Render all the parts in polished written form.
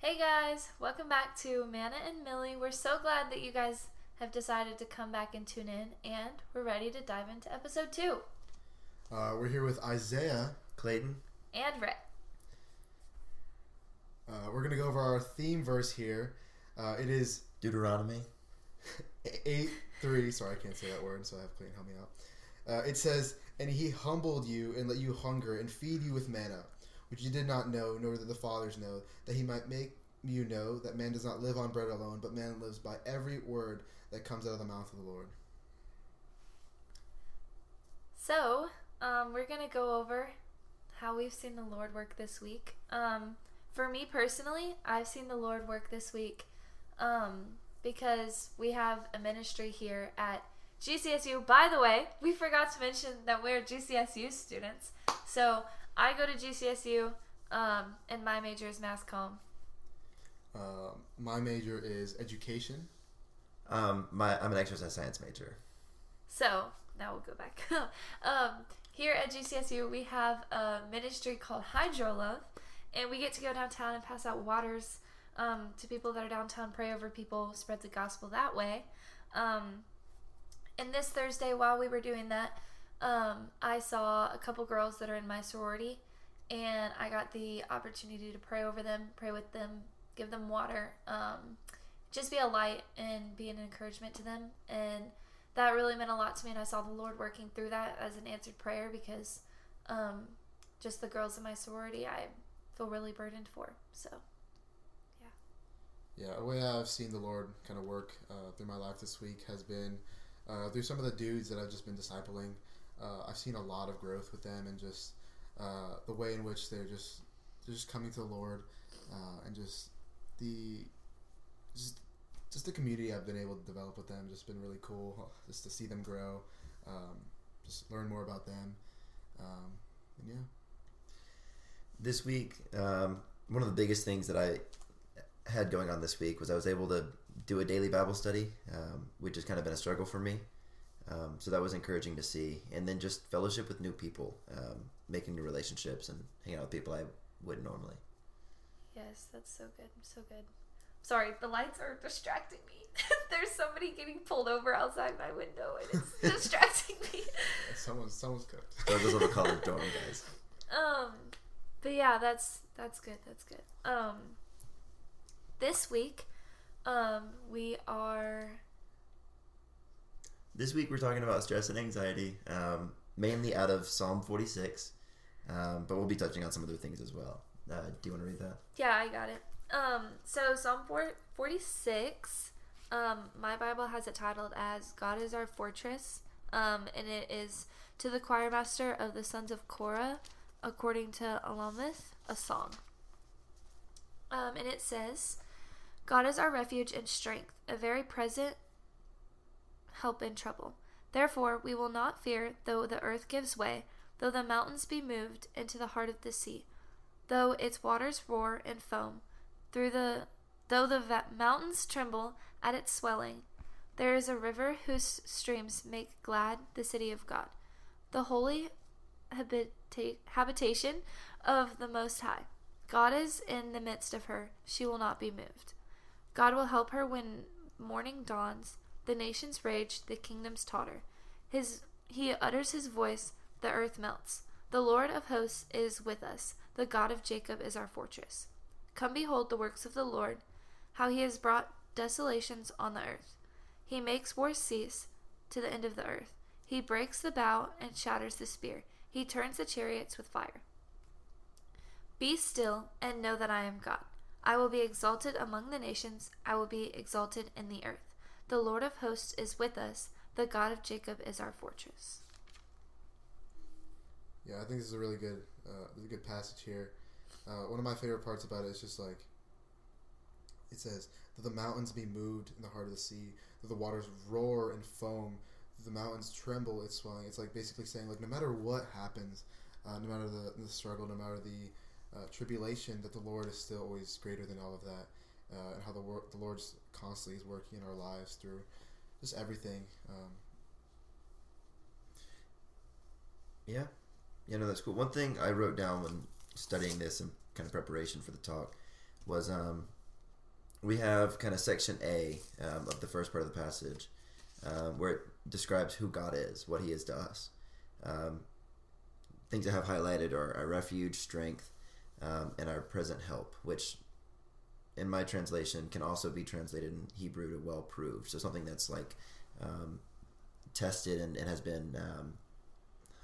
Hey guys, welcome back to Manna and Millie. We're so glad that you guys have decided to come back and tune in, and we're ready to dive into episode 2. We're here with Isaiah, Clayton, And Rhett. We're going to go over our theme verse here. It is Deuteronomy 8:3. Sorry, I can't say that word, so I have Clayton help me out. It says, "And he humbled you and let you hunger and feed you with manna, which you did not know, nor did the fathers know, that he might make you know that man does not live on bread alone, but man lives by every word that comes out of the mouth of the Lord." So, we're going to go over how we've seen the Lord work this week. For me personally, I've seen the Lord work this week because we have a ministry here at GCSU. By the way, we forgot to mention that we're GCSU students. So, I go to GCSU, and my major is mass comm. My major is education. I'm an exercise science major. So, now we'll go back. Here at GCSU, we have a ministry called Hydro Love, and we get to go downtown and pass out waters to people that are downtown, pray over people, spread the gospel that way. And this Thursday, while we were doing that, I saw a couple girls that are in my sorority, and I got the opportunity to pray over them, pray with them, give them water, just be a light and be an encouragement to them. And that really meant a lot to me, and I saw the Lord working through that as an answered prayer because just the girls in my sorority I feel really burdened for. So, Yeah, the way I've seen the Lord kind of work through my life this week has been through some of the dudes that I've just been discipling. I've seen a lot of growth with them, and just the way in which they're just coming to the Lord, and just the community I've been able to develop with them. Just been really cool, just to see them grow, just learn more about them, and yeah. This week, one of the biggest things that I had going on this week was I was able to do a daily Bible study, which has kind of been a struggle for me. So that was encouraging to see. And then just fellowship with new people, making new relationships and hanging out with people I wouldn't normally. yes, that's so good, so good. Sorry, the lights are distracting me. There's somebody getting pulled over outside my window, and it's distracting me. Someone's cooked. Struggles of a college dorm, guys. But yeah, that's good. That's good. This week, This week we're talking about stress and anxiety, mainly out of Psalm 46, but we'll be touching on some other things as well. Do you want to read that? Yeah, I got it. So Psalm 46, my Bible has it titled as "God is our fortress," and it is to the choir master of the sons of Korah, according to Alamith, a song. And it says, "God is our refuge and strength, a very present help in trouble. Therefore we will not fear, though the earth gives way, though the mountains be moved into the heart of the sea, though its waters roar and foam, though the mountains tremble at its swelling. There is a river whose streams make glad the city of God, the holy habitation of the Most High. God is in the midst of her, she will not be moved. God will help her when morning dawns. The nations rage, the kingdoms totter. He utters his voice, the earth melts. The Lord of hosts is with us. The God of Jacob is our fortress. Come behold the works of the Lord, how he has brought desolations on the earth. He makes war cease to the end of the earth. He breaks the bow and shatters the spear. He turns the chariots with fire. Be still and know that I am God. I will be exalted among the nations. I will be exalted in the earth. The Lord of hosts is with us. The God of Jacob is our fortress." Yeah, I think this is a really good, passage here. One of my favorite parts about it is just like, it says, "That the mountains be moved in the heart of the sea, that the waters roar and foam, that the mountains tremble its swelling." It's like basically saying, like, no matter what happens, no matter the struggle, no matter the tribulation, that the Lord is still always greater than all of that, and how the Lord constantly is working in our lives through just everything. Yeah, no, that's cool. One thing I wrote down when studying this and kind of preparation for the talk was we have kind of section A of the first part of the passage, where it describes who God is, what He is to us. Things I have highlighted are our refuge, strength, and our present help, which in my translation can also be translated in Hebrew to well proved. So something that's like tested and has been,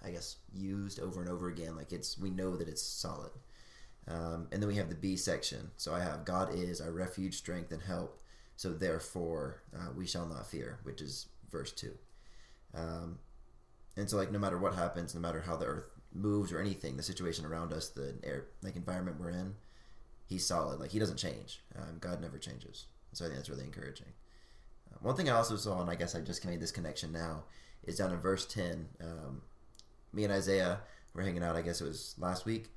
I guess, used over and over again. Like we know that it's solid. And then we have the B section. So I have God is our refuge, strength, and help. So therefore we shall not fear, which is verse 2. And so like no matter what happens, no matter how the earth moves or anything, the situation around us, the air, like environment we're in, He's solid. Like He doesn't change. God never changes. So I think that's really encouraging. One thing I also saw, and I guess I just made this connection now, is down in verse 10. Me and Isaiah were hanging out, I guess it was last week,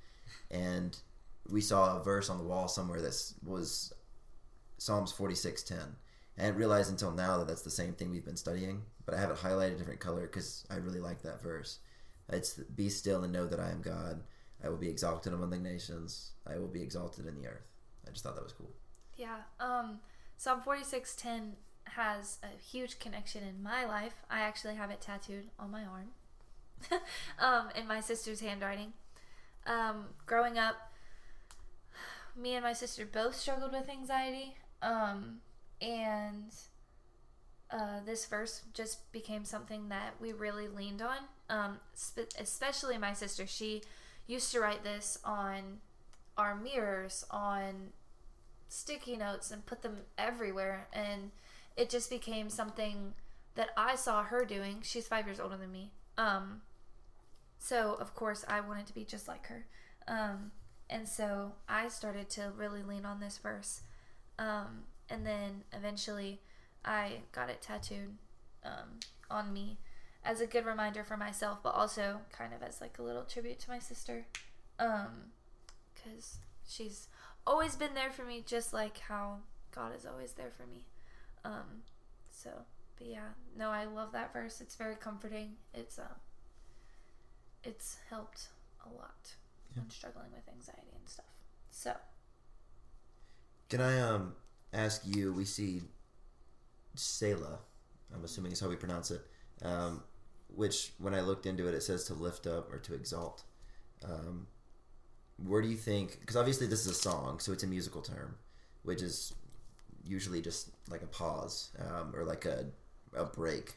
and we saw a verse on the wall somewhere that was Psalms 46:10. I didn't realize until now that that's the same thing we've been studying, but I have it highlighted a different color because I really like that verse. It's be still and know that I am God. I will be exalted among the nations. I will be exalted in the earth. I just thought that was cool. Yeah. Psalm 46:10 has a huge connection in my life. I actually have it tattooed on my arm in my sister's handwriting. Growing up, me and my sister both struggled with anxiety, and this verse just became something that we really leaned on, especially my sister. She used to write this on our mirrors, on sticky notes, and put them everywhere, and it just became something that I saw her doing. She's 5 years older than me, so of course I wanted to be just like her, and so I started to really lean on this verse, and then eventually I got it tattooed on me as a good reminder for myself, but also kind of as like a little tribute to my sister, because she's always been there for me, just like how God is always there for me. But yeah, no, I love that verse. It's very comforting. It's helped a lot when struggling with anxiety and stuff. So, can I ask you? We see Selah. I'm assuming is how we pronounce it. Which, when I looked into it, it says to lift up or to exalt. Where do you think? Because obviously this is a song, so it's a musical term, which is usually just like a pause or like a break.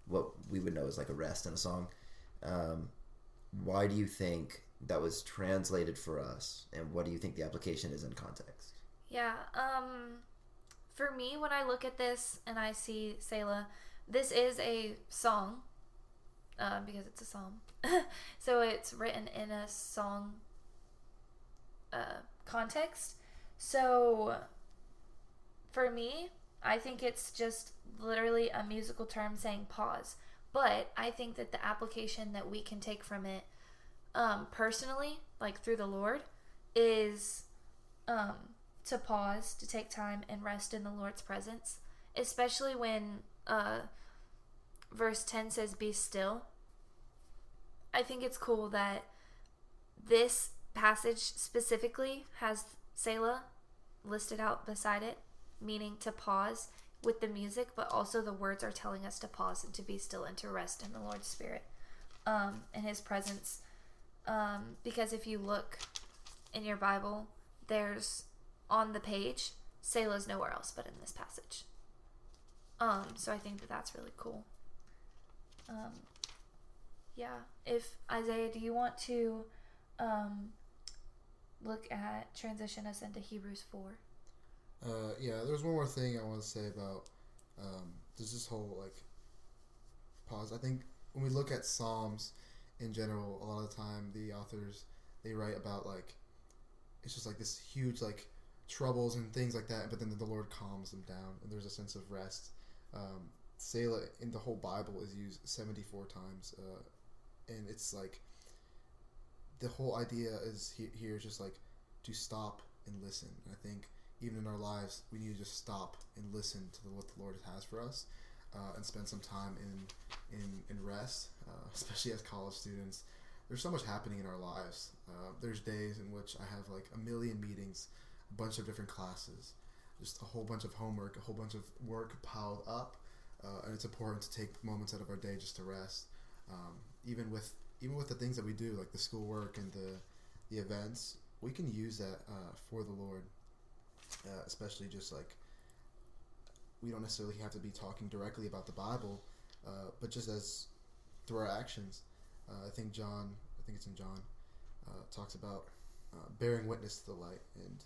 What we would know is like a rest in a song. Why do you think that was translated for us, and what do you think the application is in context? Yeah, for me, when I look at this and I see Selah, this is a song, because it's a psalm. So it's written in a song context. So for me, I think it's just literally a musical term saying pause. But I think that the application that we can take from it personally, like through the Lord, is to pause, to take time and rest in the Lord's presence, especially when verse 10 says be still. I think it's cool that this passage specifically has Selah listed out beside it, meaning to pause with the music, but also the words are telling us to pause and to be still and to rest in the Lord's Spirit, in His presence. Because if you look in your Bible, there's on the page, Selah's nowhere else but in this passage. So I think that that's really cool. Yeah. If Isaiah, do you want to look at transition us into Hebrews 4? Yeah, there's one more thing I want to say about there's this whole like pause. I think when we look at Psalms in general, a lot of the time the authors, they write about like it's just like this huge like troubles and things like that, but then the Lord calms them down and there's a sense of rest. Selah in the whole Bible is used 74 times, and it's like the whole idea is here is just like to stop and listen. I think even in our lives, we need to just stop and listen to what the Lord has for us, and spend some time in rest, especially as college students. There's so much happening in our lives. There's days in which I have like a million meetings, a bunch of different classes, just a whole bunch of homework, a whole bunch of work piled up, and it's important to take moments out of our day just to rest. Even with the things that we do, like the schoolwork and the events, we can use that for the Lord. Especially just like, we don't necessarily have to be talking directly about the Bible, but just as through our actions. I think it's in John, talks about bearing witness to the light, and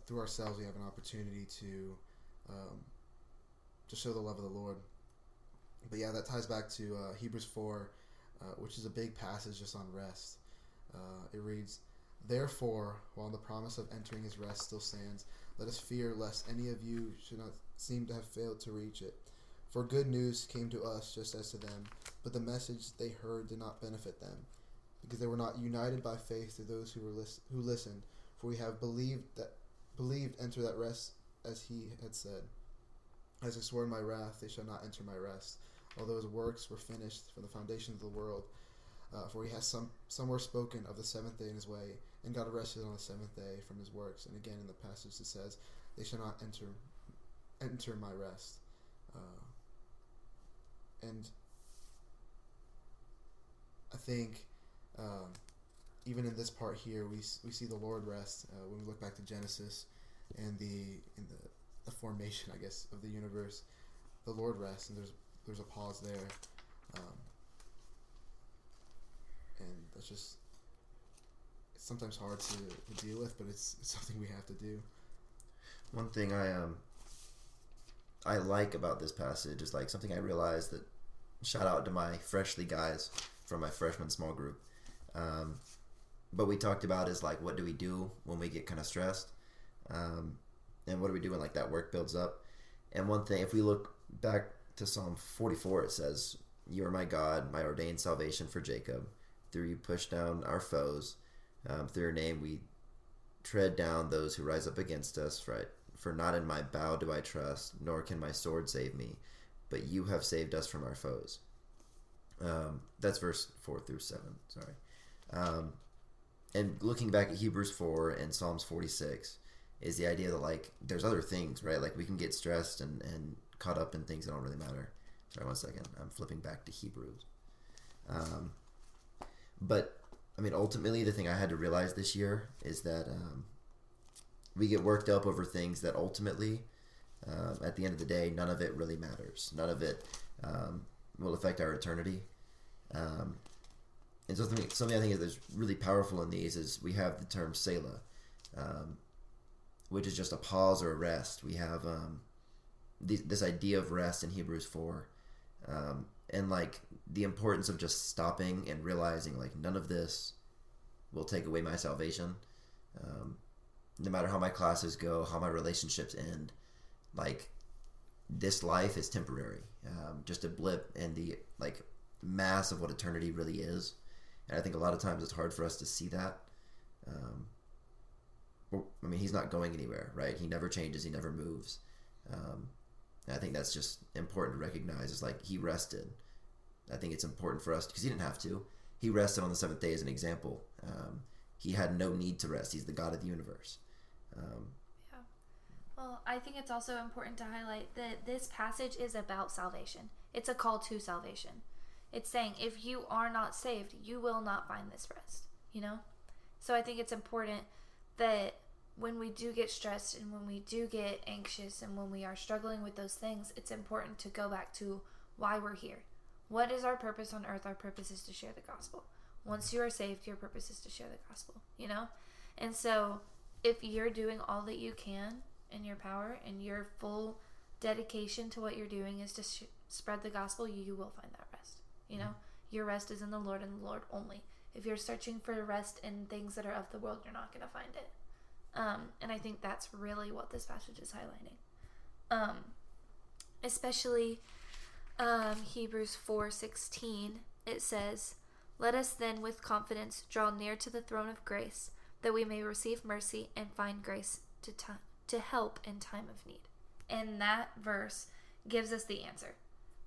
through ourselves we have an opportunity to show the love of the Lord. But yeah, that ties back to Hebrews 4, which is a big passage just on rest. It reads, "Therefore, while the promise of entering his rest still stands, let us fear lest any of you should not seem to have failed to reach it. For good news came to us just as to them, but the message they heard did not benefit them, because they were not united by faith to those who listened. For we have believed enter that rest, as he had said, as I swore in my wrath, they shall not enter my rest, although his works were finished from the foundation of the world. For he has somewhere spoken of the seventh day in his way, and God rested on the seventh day from his works." And again in the passage it says, "They shall not enter my rest." And I think even in this part here, we see the Lord rest when we look back to Genesis and the formation, I guess, of the universe. The Lord rests, and there's a pause there. And that's just, it's sometimes hard to deal with, but it's something we have to do. One thing I like about this passage is like something I realized that, shout out to my freshly guys from my freshman small group. But we talked about is like, what do we do when we get kind of stressed? And what do we do when like that work builds up? And one thing, if we look back to Psalm 44, it says, "You are my God, my ordained salvation for Jacob. Through you push down our foes. Through your name we tread down those who rise up against us, right? For not in my bow do I trust, nor can my sword save me, but you have saved us from our foes." That's verse 4 through 7, sorry. And looking back at Hebrews 4 and Psalms 46 is the idea that like there's other things, right? Like we can get stressed and caught up in things that don't really matter. Sorry, one second. I'm flipping back to Hebrews. But I mean, ultimately, the thing I had to realize this year is that we get worked up over things that ultimately, at the end of the day, none of it really matters. None of it will affect our eternity. And something I think is really powerful in these is we have the term Selah, which is just a pause or a rest. We have this idea of rest in Hebrews 4. And like the importance of just stopping and realizing like none of this will take away my salvation. No matter how my classes go, how my relationships end, like this life is temporary, just a blip in the like mass of what eternity really is. And I think a lot of times it's hard for us to see that. I mean, he's not going anywhere, right? He never changes. He never moves. And I think that's just important to recognize. It's like he rested. I think it's important for us because he didn't have to. He rested on the seventh day as an example. He had no need to rest. He's the God of the universe. Yeah. Well, I think it's also important to highlight that this passage is about salvation. It's a call to salvation. It's saying if you are not saved, you will not find this rest, you know? So I think it's important that when we do get stressed and when we do get anxious and when we are struggling with those things, it's important to go back to why we're here. What is our purpose on earth? Our purpose is to share the gospel. Once you are saved, your purpose is to share the gospel, you know? And so if you're doing all that you can in your power and your full dedication to what you're doing is to spread the gospel, you will find that rest, you know? Your rest is in the Lord and the Lord only. If you're searching for rest in things that are of the world, you're not going to find it. And I think that's really what this passage is highlighting. Especially Hebrews 4:16, it says, "Let us then with confidence draw near to the throne of grace, that we may receive mercy and find grace to help in time of need." And that verse gives us the answer.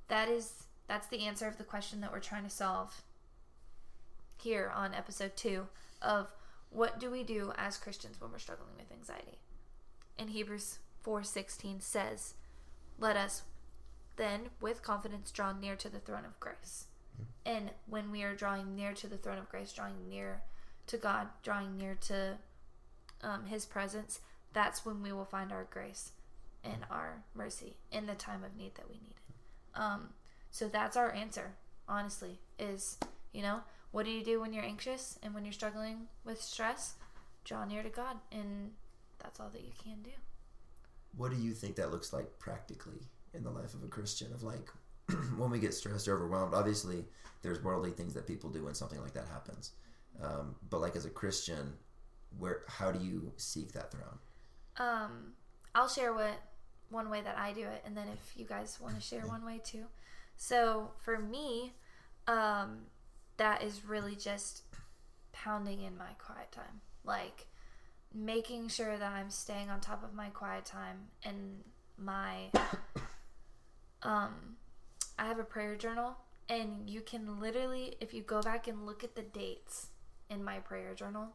That's the answer of the question that we're trying to solve here on episode 2 of what do we do as Christians when we're struggling with anxiety. In Hebrews 4:16 says, "Let us then with confidence draw near to the throne of grace." And when we are drawing near to the throne of grace, drawing near to God, drawing near to his presence, that's when we will find our grace and our mercy in the time of need that we need it. So that's our answer, honestly, is, what do you do when you're anxious and when you're struggling with stress? Draw near to God, and that's all that you can do. What do you think that looks like practically in the life of a Christian? Of like, when we get stressed or overwhelmed, obviously there's worldly things that people do when something like that happens. But like as a Christian, how do you seek that throne? I'll share one way that I do it, and then if you guys want to share one way too. So for me, that is really just pounding in my quiet time, like making sure that I'm staying on top of my quiet time and my I have a prayer journal, and you can literally, if you go back and look at the dates in my prayer journal,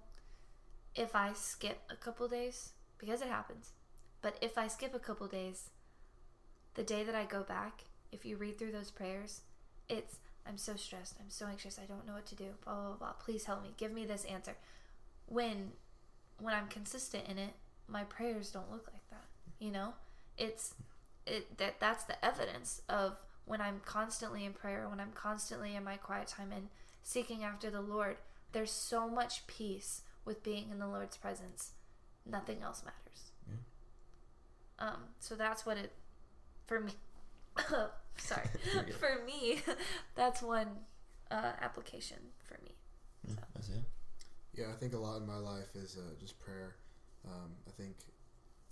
if I skip a couple days, because it happens, but if I skip a couple days, the day that I go back, if you read through those prayers, it's, I'm so stressed, I'm so anxious, I don't know what to do, blah, blah, blah, please help me, give me this answer. When I'm consistent in it, my prayers don't look like that, that's the evidence of when I'm constantly in prayer, when I'm constantly in my quiet time and seeking after the Lord. There's so much peace with being in the Lord's presence. Nothing else matters. Yeah. So that's what for me. Sorry, for me, that's one application for me. Yeah, so. That's it. Yeah, I think a lot in my life is just prayer. I think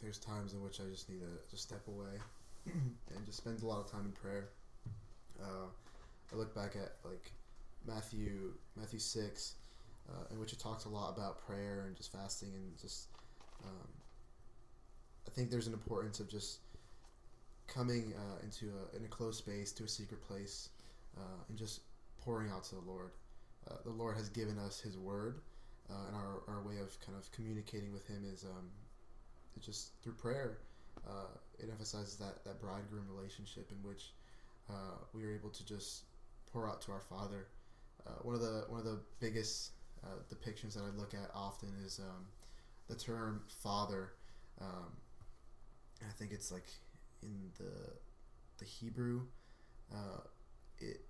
there's times in which I just need to just step away and just spend a lot of time in prayer. I look back at like Matthew 6, in which it talks a lot about prayer and just fasting and just. I think there's an importance of just coming in a closed space, to a secret place, and just pouring out to the Lord. The Lord has given us His Word, and our way of kind of communicating with Him is it's just through prayer. It emphasizes that bridegroom relationship in which we are able to just pour out to our Father. One of the biggest depictions that I look at often is the term Father. And I think it's like in the Hebrew, it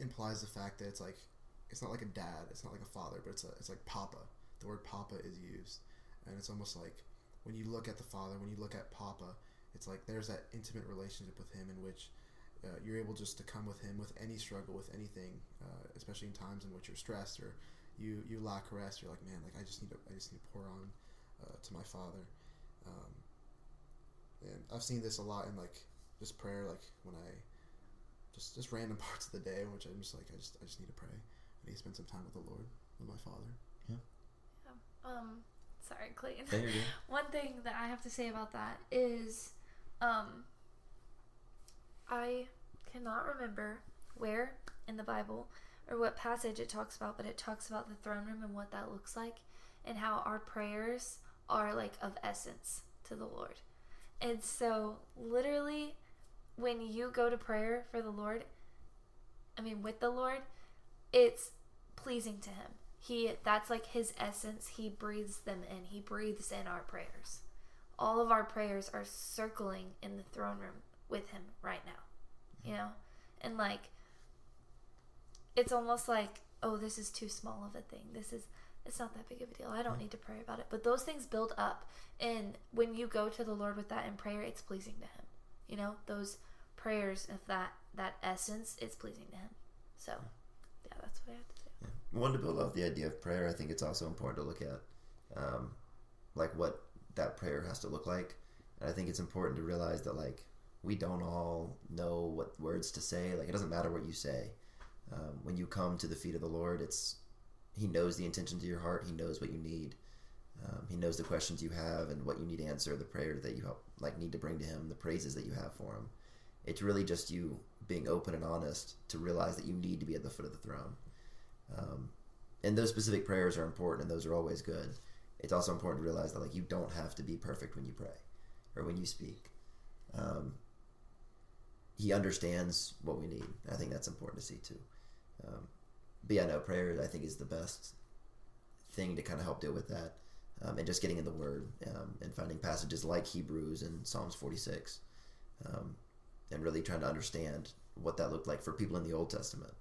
implies the fact that it's not like a dad, it's not like a father, but it's like Papa. The word Papa is used, and it's almost like when you look at the Father, when you look at Papa, it's like there's that intimate relationship with Him in which you're able just to come with Him with any struggle, with anything, especially in times in which you're stressed or you lack rest. You're like, man, like I just need to pour on to my Father. And I've seen this a lot in like just prayer, like when I just random parts of the day in which I'm just like I just need to pray. I need to spend some time with the Lord, with my Father. Yeah. Sorry, Clayton. Yeah, you're good. One thing that I have to say about that is, I cannot remember where in the Bible or what passage it talks about, but it talks about the throne room and what that looks like, and how our prayers are like of essence to the Lord. And so literally when you go to prayer for the Lord, with the Lord, it's pleasing to Him. That's like His essence. He breathes them in. He breathes in our prayers. All of our prayers are circling in the throne room with Him right now, and like it's almost like, oh, this is too small of a thing. It's not that big of a deal. I don't need to pray about it. But those things build up. And when you go to the Lord with that in prayer, it's pleasing to Him. Those prayers of that essence, it's pleasing to Him. So, yeah, that's what I have to say. Yeah. One, to build off the idea of prayer, I think it's also important to look at like what that prayer has to look like. And I think it's important to realize that like we don't all know what words to say. Like it doesn't matter what you say. When you come to the feet of the Lord, He knows the intentions of your heart. He knows what you need. He knows the questions you have and what you need to answer, the prayer that you need to bring to Him, the praises that you have for Him. It's really just you being open and honest to realize that you need to be at the foot of the throne. And those specific prayers are important, and those are always good. It's also important to realize that like you don't have to be perfect when you pray. or when you speak. He understands what we need. I think that's important to see too. But yeah, no, prayer I think is the best thing to kind of help deal with that. And just getting in the Word and finding passages like Hebrews and Psalms 46, and really trying to understand what that looked like for people in the Old Testament,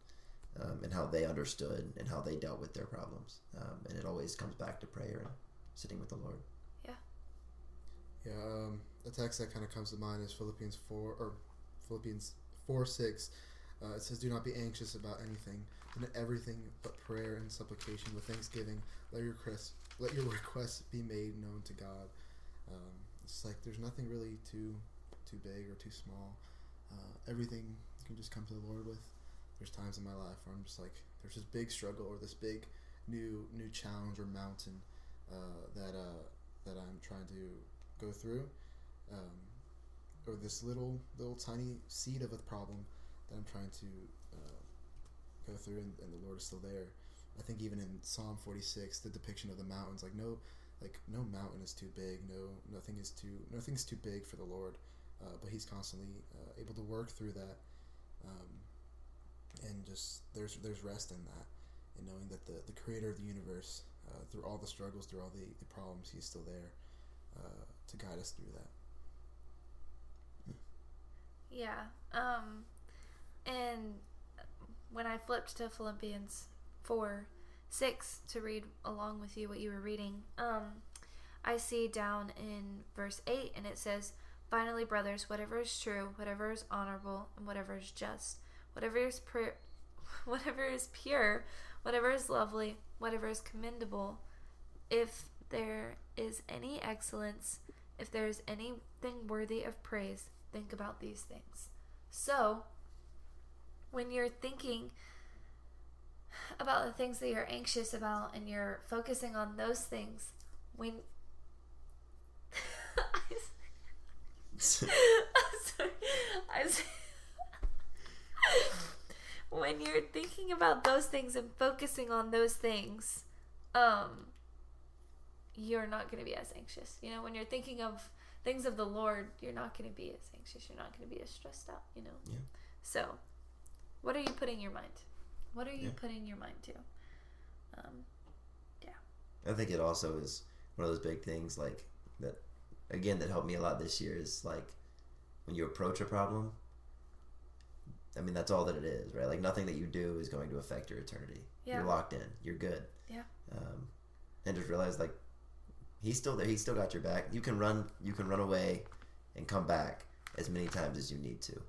and how they understood and how they dealt with their problems. And it always comes back to prayer and sitting with the Lord. Yeah, a text that kind of comes to mind is Philippians 4:6. It says, "Do not be anxious about anything, but in everything but prayer and supplication with thanksgiving, let your requests be made known to God." It's like there's nothing really too big or too small. Everything you can just come to the Lord with. There's times in my life where I'm just like, there's this big struggle or this big new challenge or mountain that I'm trying to go through, or this little tiny seed of a problem that I'm trying to go through, and the Lord is still there. I think even in Psalm 46, the depiction of the mountains, no mountain is too big, nothing's too big for the Lord, but He's constantly able to work through that, and just there's rest in that, in knowing that the Creator of the universe, through all the struggles, through all the problems, He's still there to guide us through that. Yeah. And when I flipped to Philippians 4:6 to read along with you what you were reading, I see down in verse 8, and it says, "Finally, brothers, whatever is true, whatever is honorable, and whatever is just, whatever is pure, whatever is lovely, whatever is commendable, if there is any excellence, if there is anything worthy of praise, think about these things." So, when you're thinking about the things that you're anxious about and you're focusing on those things, when when you're thinking about those things and focusing on those things, you're not going to be as anxious. When you're thinking of things of the Lord, you're not going to be as anxious. You're not going to be as stressed out, Yeah. So, what are you putting your mind? What are you putting your mind to? I think it also is one of those big things, like, that, again, that helped me a lot this year is, like, when you approach a problem, I mean, that's all that it is, right? Like, nothing that you do is going to affect your eternity. Yeah. You're locked in. You're good. Yeah. And just realize, like, He's still there. He's still got your back. You can run away and come back as many times as you need to.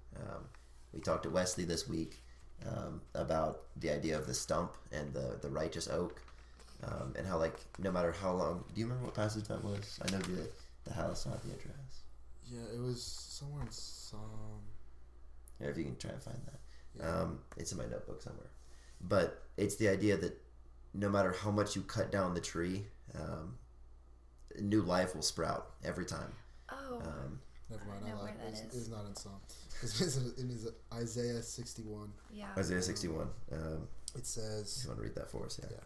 We talked to Wesley this week about the idea of the stump and the righteous oak, and how, like, no matter how long. Do you remember what passage that was? I know the house, not the address. Yeah, it was somewhere in Psalm. Yeah, if you can try and find that. Yeah. It's in my notebook somewhere. But it's the idea that no matter how much you cut down the tree, new life will sprout every time. Oh. Never mind. I lied. It's not in Psalm. It's Isaiah 61. Yeah. Isaiah 61. It says. You want to read that for us? Yeah.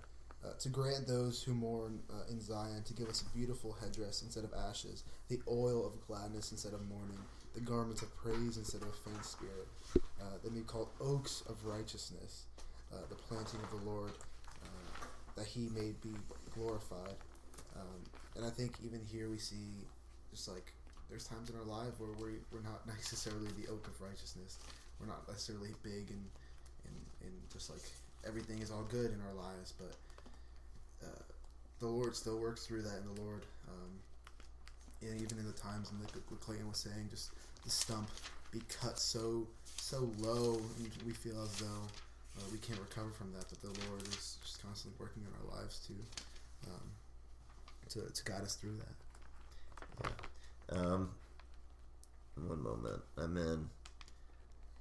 To grant those who mourn in Zion, to give us a beautiful headdress instead of ashes, the oil of gladness instead of mourning, the garments of praise instead of a faint spirit. Then be called oaks of righteousness, the planting of the Lord, that He may be glorified. And I think even here we see just like there's times in our life where we're not necessarily the oak of righteousness. We're not necessarily big and just like everything is all good in our lives, but the Lord still works through that in the Lord. And even in the times, and like what Clayton was saying, just the stump be cut so low, and we feel as though we can't recover from that, but the Lord is just constantly working in our lives to guide us through that. Yeah. One moment. I'm in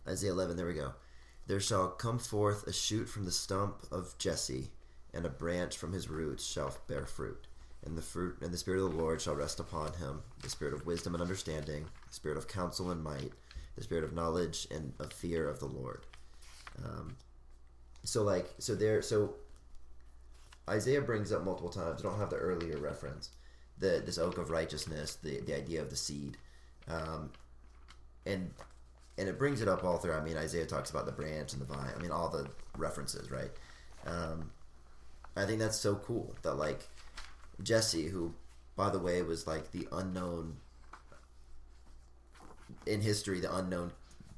Isaiah 11. There we go. There shall come forth a shoot from the stump of Jesse, and a branch from his roots shall bear fruit. And the Spirit of the Lord shall rest upon him, the Spirit of wisdom and understanding, the Spirit of counsel and might, the Spirit of knowledge and of fear of the Lord. So Isaiah brings up multiple times. I don't have the earlier reference, this oak of righteousness, the idea of the seed, and it brings it up all through. I mean, Isaiah talks about the branch and the vine. I mean, all the references, right? I think that's so cool that like Jesse, who by the way was like the unknown in history, the unknown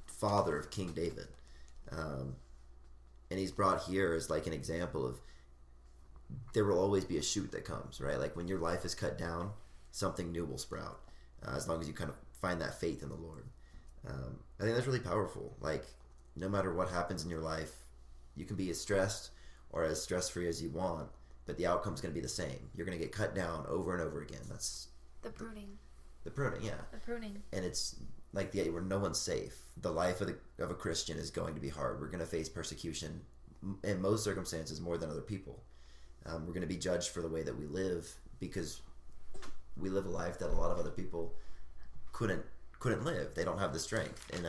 father of King David, and he's brought here as like an example of there will always be a shoot that comes, right? Like when your life is cut down, something new will sprout, as long as you kind of find that faith in the Lord. I think that's really powerful. Like no matter what happens in your life, you can be as stressed or as stress-free as you want, but the outcome's going to be the same. You're going to get cut down over and over again. That's The pruning. the pruning, yeah. The pruning. And it's like where no one's safe. The life of a Christian is going to be hard. We're going to face persecution in most circumstances more than other people. We're going to be judged for the way that we live because we live a life that a lot of other people couldn't live. They don't have the strength. And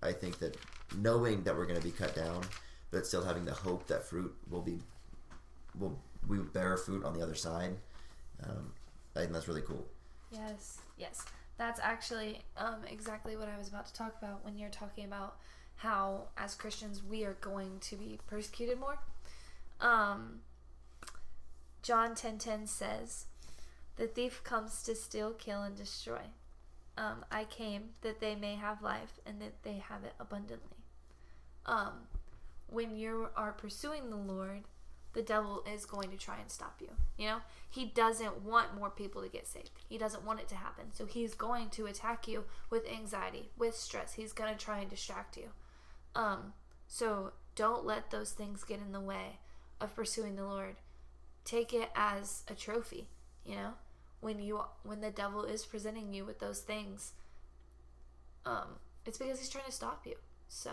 I think that knowing that we're going to be cut down, but still having the hope that fruit we bear fruit on the other side, I think that's really cool. Yes. That's actually exactly what I was about to talk about when you're talking about how, as Christians, we are going to be persecuted more. John 10:10 says, "The thief comes to steal, kill, and destroy. I came that they may have life and that they have it abundantly." When you are pursuing the Lord, the devil is going to try and stop you. You know, he doesn't want more people to get saved. He doesn't want it to happen. So he's going to attack you with anxiety, with stress. He's going to try and distract you. So don't let those things get in the way of pursuing the Lord. Take it as a trophy, you know? When the devil is presenting you with those things, it's because he's trying to stop you. So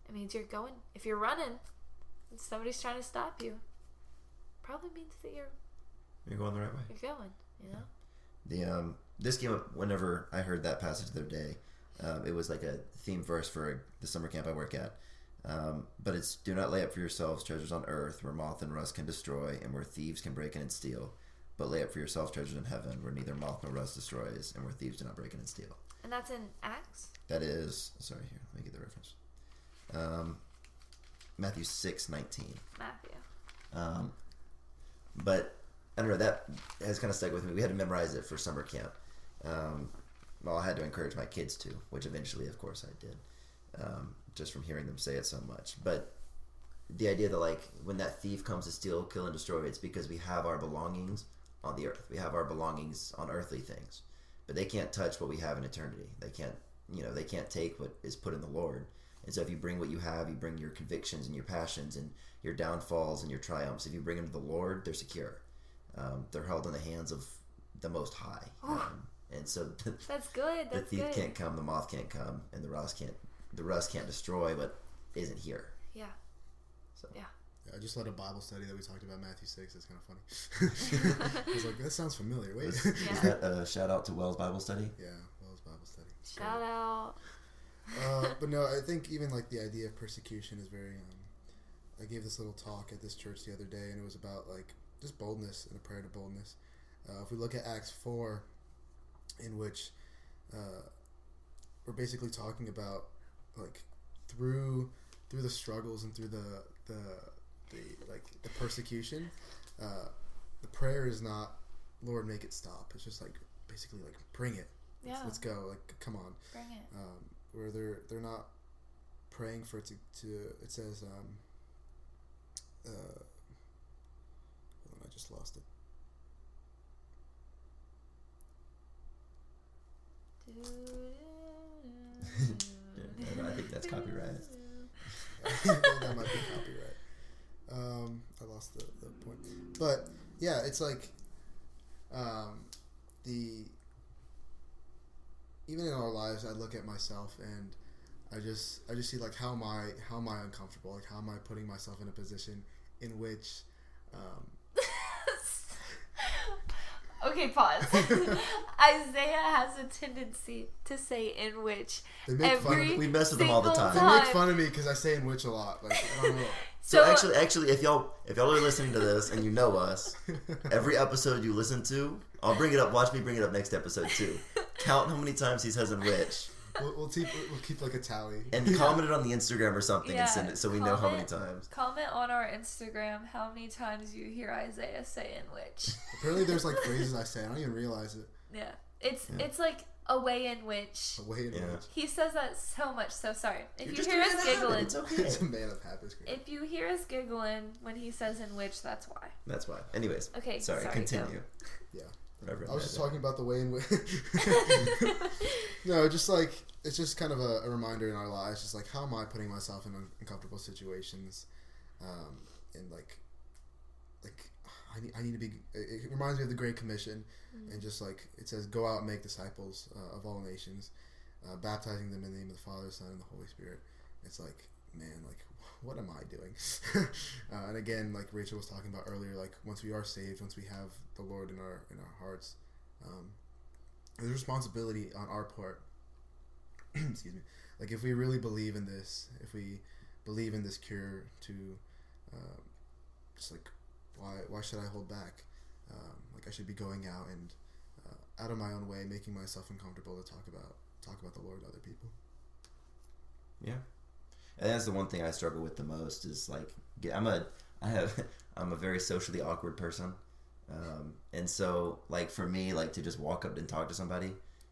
it means if you're running, and somebody's trying to stop you, probably means that You're going the right way. You're going, you know? This came up whenever I heard that passage the other day. It was like a theme verse for the summer camp I work at. But it's, "Do not lay up for yourselves treasures on earth where moth and rust can destroy and where thieves can break in and steal. But lay up for yourselves treasures in heaven where neither moth nor rust destroys and where thieves do not break in and steal." And that's in Acts? That is, sorry, here, let me get the reference. Matthew 6:19. Matthew. But I don't know, that has kind of stuck with me. We had to memorize it for summer camp. Well, I had to encourage my kids to, which eventually, of course, I did, just from hearing them say it so much. But the idea that, like, when that thief comes to steal, kill, and destroy, it's because we have our belongings on the earth. We have our belongings on earthly things. But they can't touch what we have in eternity. They can't take what is put in the Lord. And so if you bring what you have, you bring your convictions and your passions and your downfalls and your triumphs. If you bring them to the Lord, they're secure. They're held in the hands of the Most High. And so that's good. The thief can't come, the moth can't come, and the rust can't destroy what isn't here. Yeah. So yeah. I just led a Bible study that we talked about Matthew 6. It's kind of funny. I was like, that sounds familiar. Wait. Is that a shout out to Wells Bible Study? Yeah, Wells Bible Study. Shout out. But no, I think even like the idea of persecution is very. I gave this little talk at this church the other day, and it was about like just boldness and a prayer to boldness. If we look at Acts 4, in which we're basically talking about like through the struggles and through the persecution, the prayer is not, "Lord, make it stop." It's just like basically like, bring it. Yeah. Let's go. Like, come on. Bring it. Where they're not praying for it to it says hold on, I just lost it. I think that's copyright. That might be copyright. I lost the point. But yeah, it's like even in our lives, I look at myself and I just see like how am I uncomfortable? Like how am I putting myself in a position in which Okay, pause. Isaiah has a tendency to say "in which" they make fun of me. We mess with them all the time. They make fun of me because I say "in which" a lot. Like, I don't know. So actually, if y'all are listening to this and you know us, every episode you listen to I'll bring it up. Watch me bring it up next episode too. Count how many times he says in which. We'll keep like a tally. And comment it on the Instagram or something and send it so we know how many times. Comment on our Instagram how many times you hear Isaiah say in which. Apparently there's like phrases I say. I don't even realize it. Yeah. It's like a way in which. A way in which. He says that so much, so sorry. If You're you just hear a us man of habit. giggling. It's okay. It's a man of habits. If you hear us giggling when he says in which, that's why. That's why. Anyways. Okay. Sorry continue. Yeah. Reverend I was just Isaiah. talking about the way in which. No, just like it's just kind of a reminder in our lives, just like how am I putting myself in uncomfortable situations, and like I need to be. It reminds me of the Great Commission, and just like it says, go out and make disciples of all nations, baptizing them in the name of the Father, Son, and the Holy Spirit. It's like, man, like what am I doing? And again, like Rachel was talking about earlier, like once we are saved, once we have the Lord in our hearts, there's responsibility on our part. Excuse me. Like if we really believe in this, if we believe in this cure to, just like why should I hold back? Like I should be going out and out of my own way, making myself uncomfortable to talk about the Lord to other people. Yeah. And that's the one thing I struggle with the most is like I'm a very socially awkward person, and so like for me, like to just walk up and talk to somebody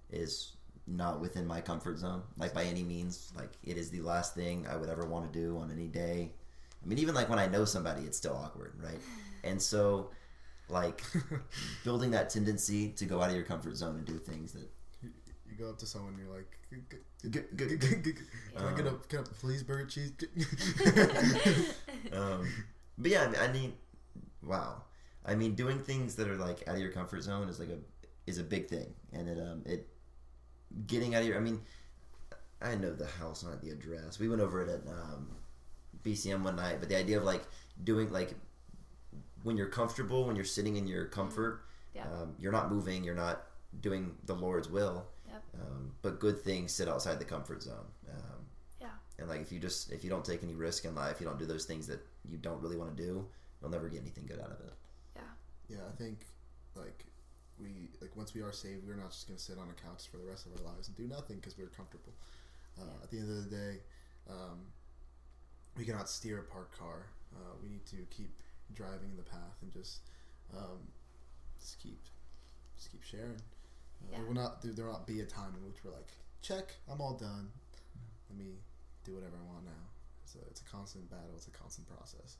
is not within my comfort zone, like by any means. Like it is the last thing I would ever want to do on any day. I mean, even like when I know somebody, it's still awkward, right? And so like building that tendency to go out of your comfort zone and do things that you go up to someone and you're like, Yeah. can I get up please, burger, cheese? But yeah, I mean, wow. I mean, doing things that are like out of your comfort zone is a big thing, and it getting out of your. I mean, I know the house, not the address. We went over it at BCM one night, but the idea of like doing like when you're comfortable, when you're sitting in your comfort, you're not moving, you're not doing the Lord's will. Yep. But good things sit outside the comfort zone. Yeah. And like if you don't take any risk in life, you don't do those things that you don't really want to do, you'll never get anything good out of it. Yeah, I think like once we are saved, we're not just gonna sit on a couch for the rest of our lives and do nothing because we're comfortable. At the end of the day, we cannot steer a parked car. We need to keep driving in the path and just keep sharing. There will not be a time in which we're like, check, I'm all done. Let me do whatever I want now. It's a constant battle. It's a constant process.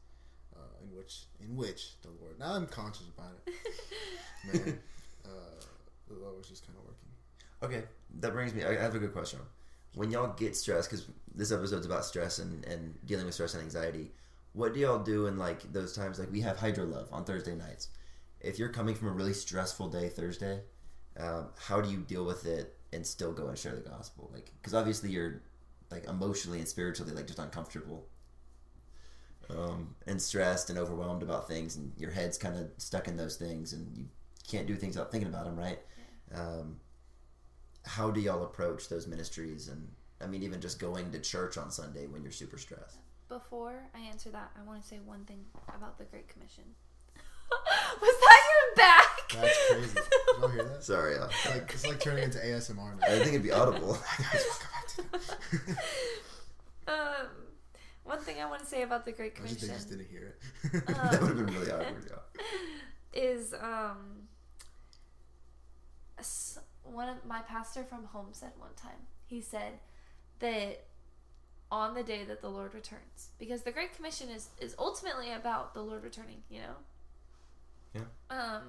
In which the Lord. Now I'm conscious about it. Man, the Lord was just kind of working. Okay, that brings me. I have a good question. When y'all get stressed, because this episode's about stress and dealing with stress and anxiety, what do y'all do in like those times? Like we have Hydro Love on Thursday nights. If you're coming from a really stressful day Thursday, how do you deal with it and still go and share the gospel? Like, because obviously you're like emotionally and spiritually like just uncomfortable, and stressed and overwhelmed about things, and your head's kind of stuck in those things, and you can't do things without thinking about them, right? Yeah. How do y'all approach those ministries? And I mean, even just going to church on Sunday when you're super stressed. Before I answer that, I want to say one thing about the Great Commission. Was that your back? That's crazy. Did y'all hear that? Sorry. It's like turning into ASMR now. I think it'd be audible. One thing I want to say about the Great Commission. They just didn't hear it. That would have been really awkward, yeah. Is one of my pastor from home said one time. He said that on the day that the Lord returns, because the Great Commission is ultimately about the Lord returning, you know? Yeah.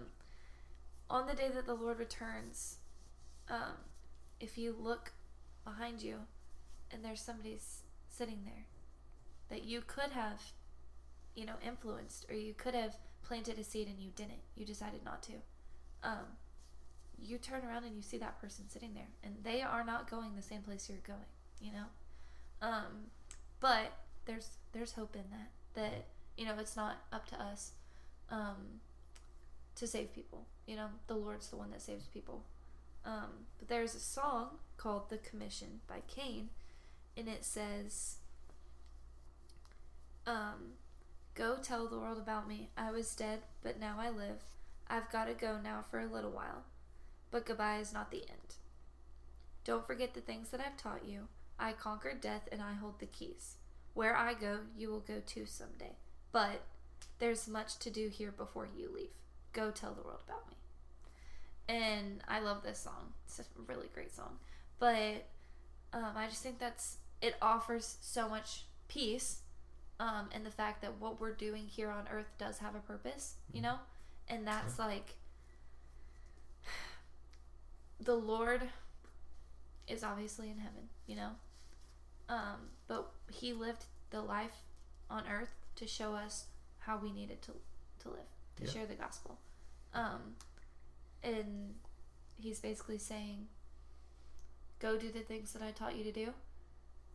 On the day that the Lord returns, if you look behind you and there's somebody sitting there that you could have, influenced, or you could have planted a seed and you didn't, you decided not to, you turn around and you see that person sitting there and they are not going the same place you're going, but there's hope in that it's not up to us to save people. The Lord's the one that saves people. But there's a song called The Commission by Cain, and it says, go tell the world about me. I was dead, but now I live. I've got to go now for a little while, but goodbye is not the end. Don't forget the things that I've taught you. I conquered death and I hold the keys. Where I go, you will go too someday. But there's much to do here before you leave. Go tell the world about me. And I love this song. It's a really great song. But I just think it offers so much peace in the fact that what we're doing here on earth does have a purpose, you know? And that's like, the Lord is obviously in heaven, you know? But he lived the life on earth to show us how we needed to live, to share the gospel. And he's basically saying, go do the things that I taught you to do,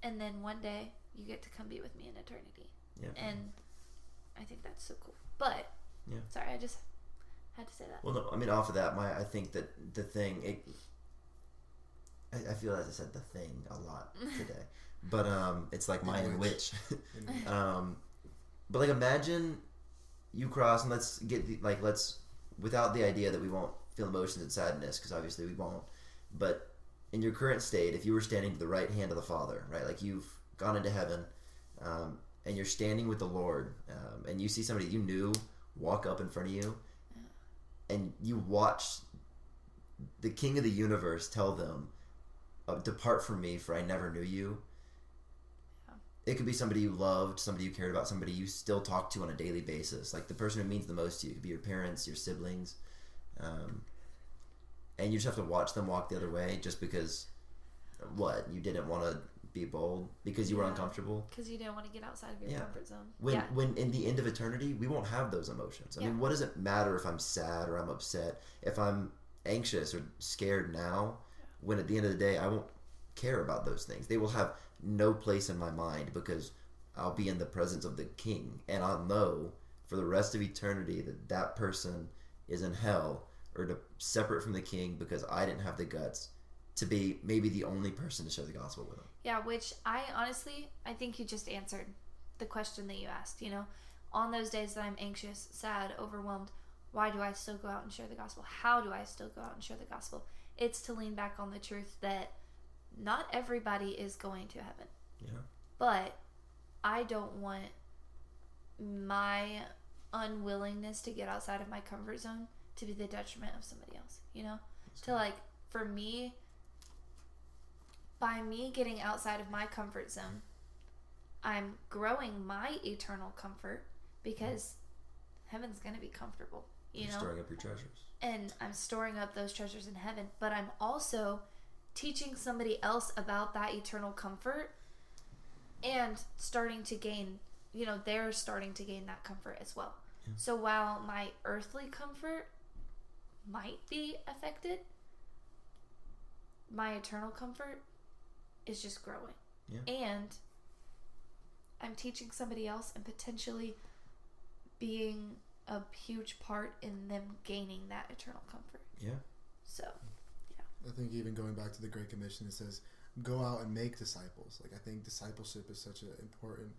and then one day you get to come be with me in eternity. Yeah. And I think that's so cool. But sorry, I just had to say that. Well, no, I mean, off of that, I think that the thing, I feel as I said the thing a lot today, but it's like mine and which. But like, imagine you cross, and let's without the idea that we won't feel emotions and sadness, because obviously we won't, but in your current state, if you were standing to the right hand of the Father, right, like you've gone into heaven, and you're standing with the Lord, and you see somebody you knew walk up in front of you, and you watch the King of the universe tell them, depart from me, for I never knew you. It could be somebody you loved, somebody you cared about, somebody you still talk to on a daily basis, like the person who means the most to you. It could be your parents, your siblings, and you just have to watch them walk the other way just because you didn't want to be bold, because you were uncomfortable, because you didn't want to get outside of your comfort zone. When in the end of eternity, we won't have those emotions. I mean, what does it matter if I'm sad or I'm upset, if I'm anxious or scared now, when at the end of the day I won't care about those things? They will have no place in my mind, because I'll be in the presence of the King, and I'll know for the rest of eternity that person is in hell, or separate from the King, because I didn't have the guts to be maybe the only person to share the gospel with them. Yeah, which I think you just answered the question that you asked. You know, on those days that I'm anxious, sad, overwhelmed, why do I still go out and share the gospel? How do I still go out and share the gospel? It's to lean back on the truth that not everybody is going to heaven. Yeah. But I don't want my unwillingness to get outside of my comfort zone to be the detriment of somebody else, you know? For me, by me getting outside of my comfort zone, I'm growing my eternal comfort, because heaven's going to be comfortable, you know? Storing up your treasures. And I'm storing up those treasures in heaven, but I'm also teaching somebody else about that eternal comfort, and starting to gain, they're starting to gain that comfort as well. Yeah. So while my earthly comfort might be affected, my eternal comfort is just growing. Yeah. And I'm teaching somebody else and potentially being a huge part in them gaining that eternal comfort. Yeah. So, I think even going back to the Great Commission, it says, go out and make disciples. Like, I think discipleship is such an important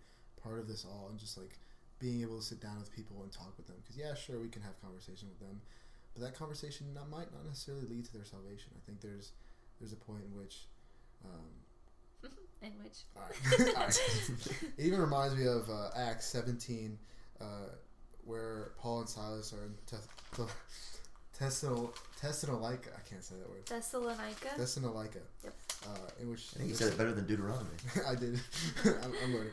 part of this all, and just like being able to sit down with people and talk with them. Because sure, we can have conversation with them, but that conversation might not necessarily lead to their salvation. I think there's a point in which all right. It even reminds me of Acts 17, where Paul and Silas are in Thessalonica. I can't say that word. Thessalonica. Yep. In which I think you said it better than Deuteronomy. I did. I'm learning.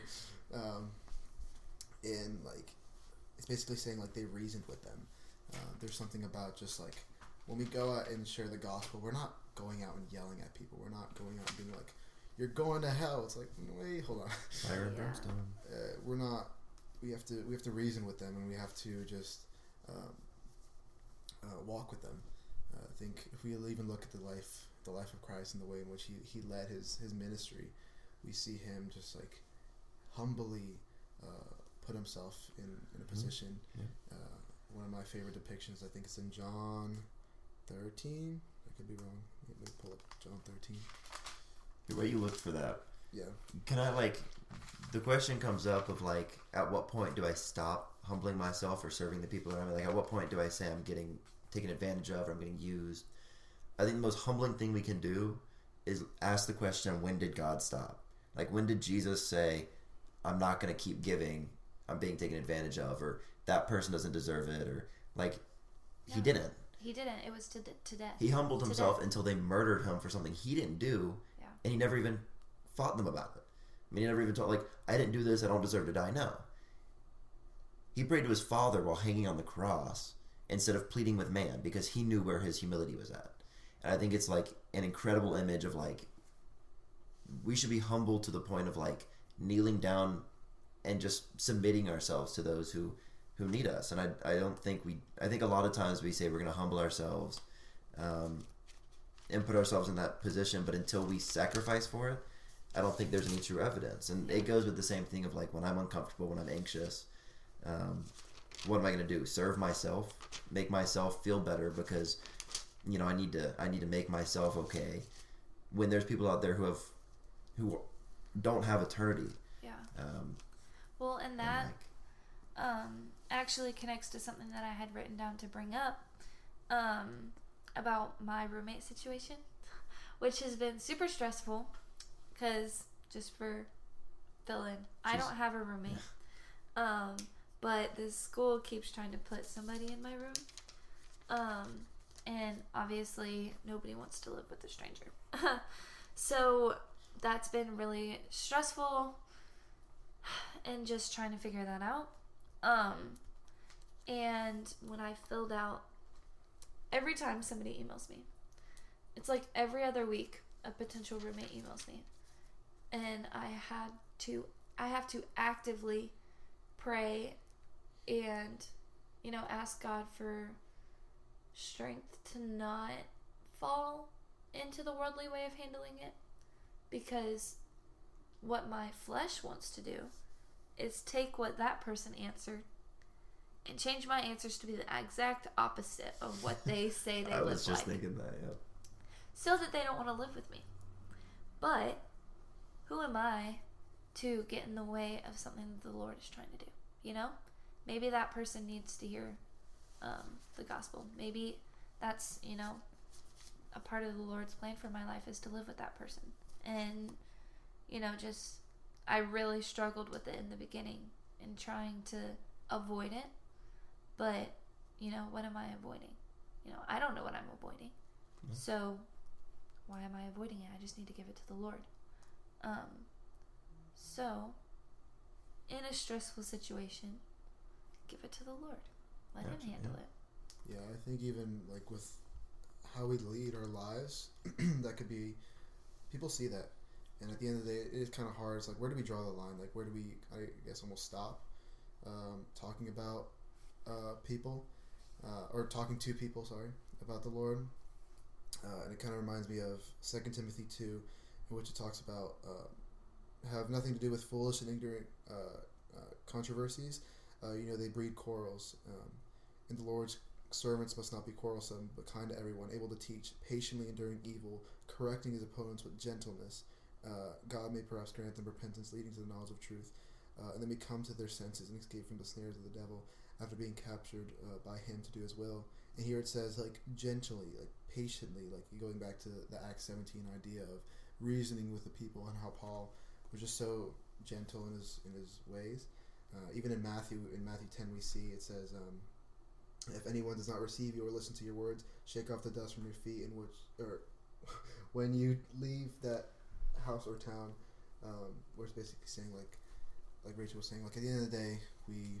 And like, it's basically saying like they reasoned with them. There's something about just like when we go out and share the gospel, we're not going out and yelling at people. We're not going out and being like, "You're going to hell." It's like, wait, hold on. Fire and brimstone. We're not. We have to reason with them, and we have to just walk with them. I think if we even look at the life of Christ and the way in which he led his ministry, we see him just like humbly put himself in a position. Yeah. One of my favorite depictions, I think it's in John 13. I could be wrong. Let me pull up John 13. The way you looked for that. Yeah. Can I the question comes up of like, at what point do I stop humbling myself or serving the people around me? Like, at what point do I say I'm getting taken advantage of or I'm getting used? I think the most humbling thing we can do is ask the question, when did God stop? Like, when did Jesus say, I'm not going to keep giving, I'm being taken advantage of, or that person doesn't deserve it, or like, he didn't. He didn't. It was to death. He humbled himself until they murdered him for something he didn't do, and he never even fought them about it. I mean, he never even told, like, I didn't do this, I don't deserve to die. No. He prayed to his Father while hanging on the cross instead of pleading with man, because he knew where his humility was at. And I think it's like an incredible image of, like, we should be humble to the point of, like, kneeling down and just submitting ourselves to those who need us. And I don't think I think a lot of times we say we're going to humble ourselves and put ourselves in that position, but until we sacrifice for it, I don't think there's any true evidence. And it goes with the same thing of, like, when I'm uncomfortable, when I'm anxious, what am I going to do? Serve myself, make myself feel better, because, you know, I need to make myself okay when there's people out there who don't have eternity. Yeah. Well, and that like, actually connects to something that I had written down to bring up about my roommate situation, which has been super stressful because, just for fill in, I don't have a roommate. But this school keeps trying to put somebody in my room. And obviously nobody wants to live with a stranger. So that's been really stressful and just trying to figure that out. And when I filled out, every time somebody emails me, it's like every other week a potential roommate emails me, and I have to actively pray and, you know, ask God for strength to not fall into the worldly way of handling it, because what my flesh wants to do is take what that person answered and change my answers to be the exact opposite of what they say they live like. I was just thinking that, yeah. So that they don't want to live with me. But who am I to get in the way of something that the Lord is trying to do? You know? Maybe that person needs to hear the gospel. Maybe that's, you know, a part of the Lord's plan for my life is to live with that person. And, you know, just, I really struggled with it in the beginning and trying to avoid it. But, you know, what am I avoiding? You know, I don't know what I'm avoiding. Mm-hmm. So why am I avoiding it? I just need to give it to the Lord. So in a stressful situation, give it to the Lord. Let him handle it. Yeah, I think even like with how we lead our lives, that could be, people see that. And at the end of the day, it is kind of hard. It's like, where do we draw the line? Like, where do we, I guess, almost stop talking about people, or talking to people, about the Lord. And it kind of reminds me of 2 Timothy 2, in which it talks about have nothing to do with foolish and ignorant controversies. You know, they breed quarrels. And the Lord's servants must not be quarrelsome, but kind to everyone, able to teach, patiently enduring evil, correcting his opponents with gentleness. God may perhaps grant them repentance, leading to the knowledge of truth. And then we come to their senses and escape from the snares of the devil after being captured by him to do his will. And here it says, like, gently, like, patiently, like, going back to the Acts 17 idea of reasoning with the people, and how Paul was just so gentle in his ways. Even in Matthew 10 we see it says, if anyone does not receive you or listen to your words, shake off the dust from your feet, in which, or when you leave that house or town, where it's basically saying, like Rachel was saying, like, at the end of the day, we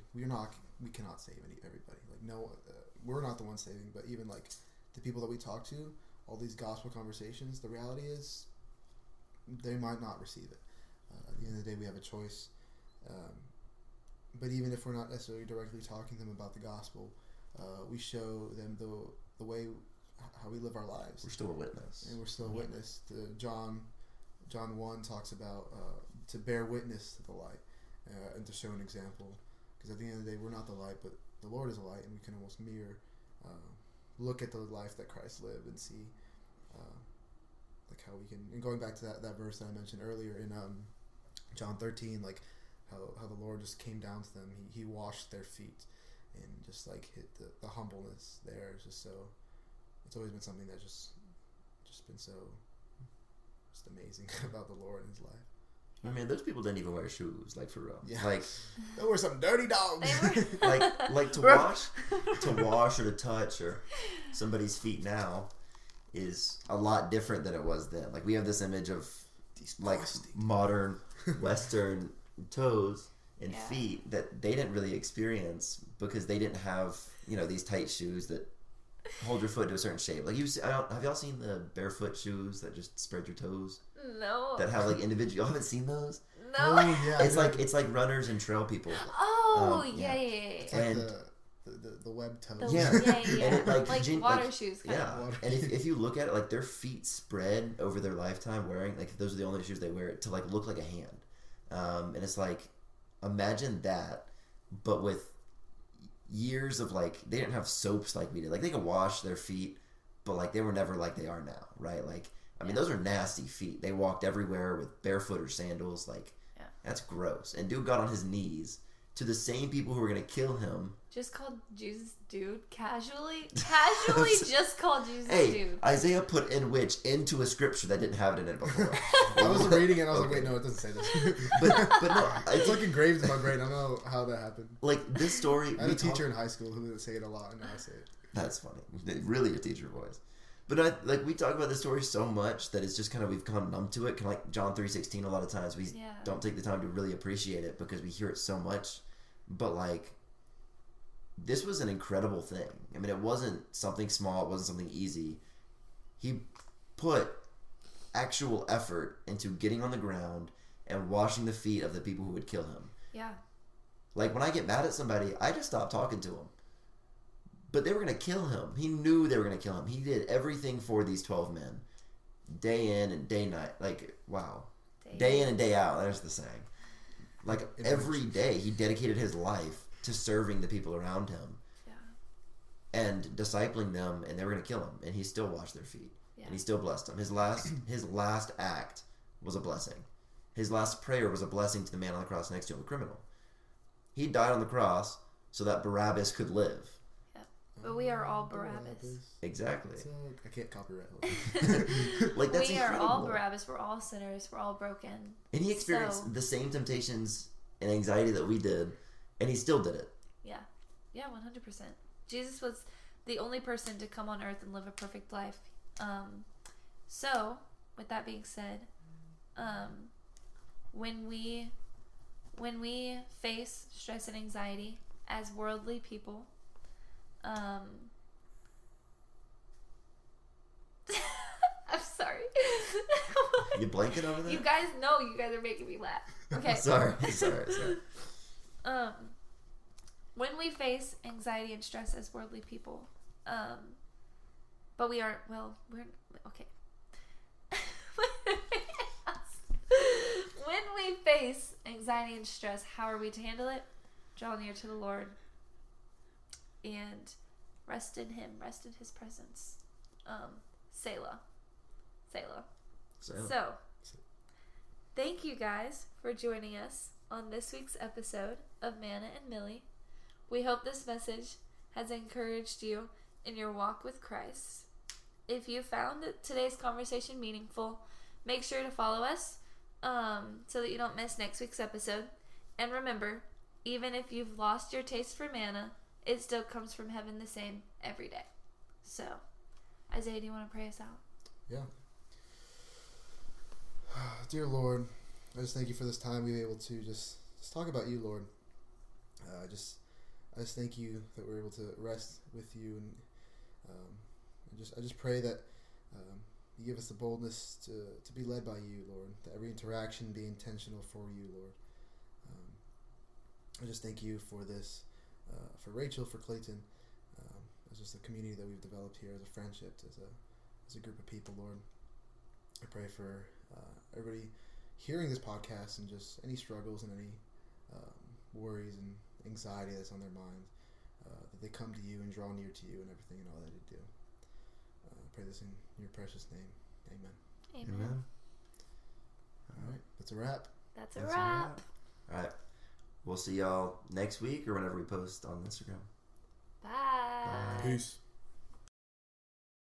cannot save everybody. Like, no, we're not the ones saving, but even like the people that we talk to, all these gospel conversations, the reality is they might not receive it. At the end of the day, we have a choice. But even if we're not necessarily directly talking to them about the gospel, we show them the way how we live our lives. We're still a witness. And we're still a witness. John 1 talks about to bear witness to the light and to show an example. Because at the end of the day, we're not the light, but the Lord is a light, and we can almost mirror, look at the life that Christ lived and see like how we can. And going back to that verse that I mentioned earlier in John 13, like how the Lord just came down to them. He washed their feet, and just like hit the humbleness there is just so. It's always been something that just been so just amazing about the Lord in his life. I mean, those people didn't even wear shoes, like for real. Yeah. Like they were some dirty dogs. like to wash or to touch or somebody's feet now is a lot different than it was then. Like we have this image of like modern Western toes and feet that they didn't really experience because they didn't have, you know, these tight shoes that hold your foot to a certain shape. Like have y'all seen the barefoot shoes that just spread your toes? No. That have like individual. Y'all haven't seen those? No. Oh, yeah. It's like runners and trail people. Oh yeah. It's like the web toes. Yeah. And it, like water shoes. Kind yeah. of. And if you look at it, like their feet spread over their lifetime wearing, like those are the only shoes they wear to like look like a hand. And it's like, imagine that, but with years of like, they didn't have soaps like we did. Like they could wash their feet, but like they were never like they are now, right? Like, I mean, those are nasty feet. They walked everywhere with barefoot or sandals. Like, that's gross. And dude got on his knees to the same people who were going to kill him. Just called Jesus dude casually just called Jesus dude. Isaiah put "in which" into a scripture that didn't have it in it before. I was reading it and I was like, wait, no, it doesn't say this. but no, it's like engraved in my brain. I don't know how that happened. Like this story, I had a teacher in high school who would say it a lot, and now I say it. That's funny. Really, a teacher voice. But we talk about this story so much that it's just kind of, we've come numb to it. Kind of like John 3:16. A lot of times we don't take the time to really appreciate it because we hear it so much. But like, this was an incredible thing. I mean, it wasn't something small. It wasn't something easy. He put actual effort into getting on the ground and washing the feet of the people who would kill him. Yeah. Like when I get mad at somebody, I just stop talking to him. But they were going to kill him. He knew they were going to kill him. He did everything for these 12 men. Day in and day night. Like, wow. Day in and day out. There's the saying. Like, every day he dedicated his life to serving the people around him. Yeah. And discipling them, and they were going to kill him. And he still washed their feet. Yeah. And he still blessed them. His last act was a blessing. His last prayer was a blessing to the man on the cross next to him, a criminal. He died on the cross so that Barabbas could live. But we are all Barabbas. Exactly. I can't copyright. Like that's we incredible. are all Barabbas. We're all sinners. We're all broken. And he experienced the same temptations and anxiety that we did, and he still did it. Yeah. Yeah, 100%. Jesus was the only person to come on earth and live a perfect life. So, with that being said, when we face stress and anxiety as worldly people, I'm sorry. You blanket over there? You guys are making me laugh. Okay. sorry. When we face anxiety and stress as worldly people, but we are, we're okay. When we face anxiety and stress, how are we to handle it? Draw near to the Lord and rest in Him, rest in His presence. Selah. So, thank you guys for joining us on this week's episode of Manna and Millie. We hope this message has encouraged you in your walk with Christ. If you found today's conversation meaningful, make sure to follow us so that you don't miss next week's episode. And remember, even if you've lost your taste for manna, it still comes from heaven the same every day. So, Isaiah, do you want to pray us out? Yeah. Dear Lord, I just thank you for this time we were able to just talk about you, Lord. I just thank you that we're able to rest with you, and I just pray that you give us the boldness to be led by you, Lord. That every interaction be intentional for you, Lord. I just thank you for this, for Rachel, for Clayton, as just the community that we've developed here, as a friendship, as a group of people, Lord. I pray for everybody hearing this podcast and just any struggles and any worries and anxiety that's on their mind, that they come to you and draw near to you and everything and all that you do. I pray this in your precious name. Amen. Amen. All right. That's a wrap. That's a wrap. All right. we'll see y'all next week or whenever we post on Instagram. Bye. Bye. Peace.